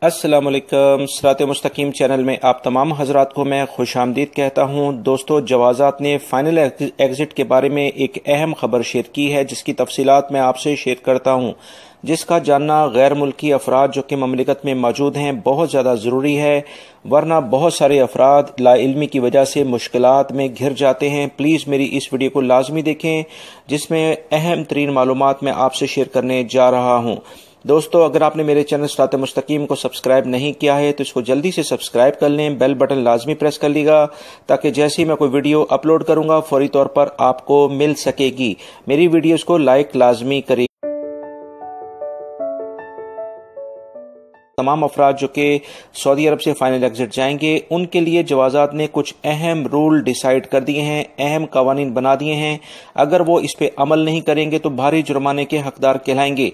अस्सलाम वालेकुम। सिरात मुस्तकीम चैनल में आप तमाम हजरात को मैं खुश आमदीद कहता हूँ। दोस्तों, जवाज़ात ने फाइनल एग्जिट के बारे में एक अहम खबर शेयर की है, जिसकी तफसीलात मैं आपसे शेयर करता हूँ, जिसका जानना गैर मुल्की अफराद जो कि ममलिकत में मौजूद हैं बहुत ज़्यादा ज़रूरी है, वरना बहुत सारे अफराद लाइल्मी की वजह से मुश्किलात में घिर जाते हैं। प्लीज़ मेरी इस वीडियो को लाजमी देखें, जिसमें अहम तरीन मालूमात मैं आपसे शेयर करने जा रहा हूँ। दोस्तों, अगर आपने मेरे चैनल सिरात मुस्तकीम को सब्सक्राइब नहीं किया है तो इसको जल्दी से सब्सक्राइब कर लें, बेल बटन लाजमी प्रेस कर लीजिएगा, ताकि जैसे ही मैं कोई वीडियो अपलोड करूंगा फौरी तौर पर आपको मिल सकेगी। मेरी वीडियोस को लाइक लाजमी करिए। तमाम अफराद जो कि सऊदी अरब से फाइनल एग्जिट जाएंगे, उनके लिए जवाज़ात ने कुछ अहम रूल डिसाइड कर दिए हैं, अहम कवानीन बना दिए हैं। अगर वो इस पे अमल नहीं करेंगे तो भारी जुर्माने के हकदार कहलाएंगे।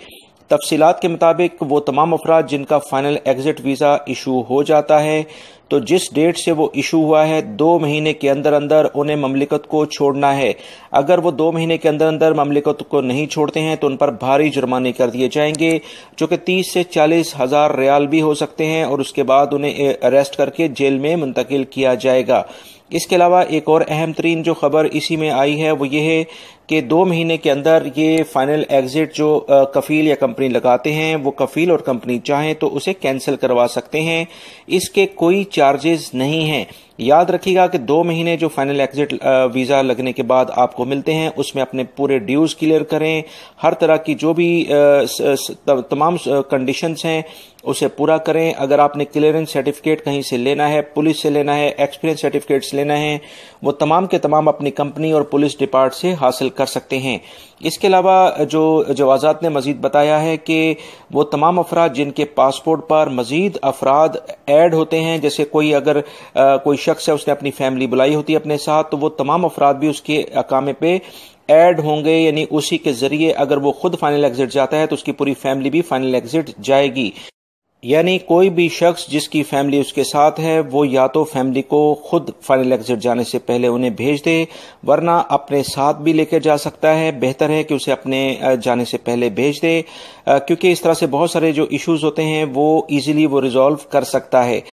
तफसीलात के मुताबिक वो तमाम अफराद जिनका फाइनल एग्जिट वीज़ा इशू हो जाता है, तो जिस डेट से वो इशू हुआ है 2 महीने के अंदर अंदर उन्हें ममलिकत को छोड़ना है। अगर वो 2 महीने के अंदर अंदर ममलिकत को नहीं छोड़ते हैं तो उन पर भारी जुर्माने कर दिए जाएंगे, जो कि 30 से 40 हज़ार रियाल भी हो सकते हैं, और उसके बाद उन्हें अरेस्ट करके जेल में मुंतकिल किया जाएगा। इसके अलावा एक और अहम तरीन जो खबर इसी में आई है वो ये है कि 2 महीने के अंदर ये फाइनल एग्जिट जो कफील या कंपनी लगाते हैं, वो कफील और कंपनी चाहें तो उसे कैंसिल करवा सकते हैं। इसके कोई चार्जेस नहीं हैं। याद रखिएगा कि 2 महीने जो फाइनल एग्जिट वीज़ा लगने के बाद आपको मिलते हैं, उसमें अपने पूरे ड्यूज क्लियर करें, हर तरह की जो भी तमाम कंडीशंस हैं उसे पूरा करें। अगर आपने क्लियरेंस सर्टिफिकेट कहीं से लेना है, पुलिस से लेना है, एक्सपीरियंस सर्टिफिकेट्स लेना है, वो तमाम के तमाम अपनी कंपनी और पुलिस डिपार्ट से हासिल कर सकते हैं। इसके अलावा जो जवाज़ात ने मजीद बताया है कि वो तमाम अफराद जिनके पासपोर्ट पर मजीद अफराद ऐड होते हैं, जैसे कोई अगर कोई शख्स है, उसने अपनी फैमिली बुलाई होती है अपने साथ, तो वो तमाम अफराद भी उसके अकामे पे ऐड होंगे, यानी उसी के जरिए अगर वो खुद फाइनल एग्जिट जाता है तो उसकी पूरी फैमिली भी फाइनल एग्जिट जाएगी। यानी कोई भी शख्स जिसकी फैमिली उसके साथ है, वो या तो फैमिली को खुद फाइनल एग्जिट जाने से पहले उन्हें भेज दे, वरना अपने साथ भी लेकर जा सकता है। बेहतर है कि उसे अपने जाने से पहले भेज दे, क्योंकि इस तरह से बहुत सारे जो इश्यूज होते हैं वो इजीली वो रिजॉल्व कर सकता है।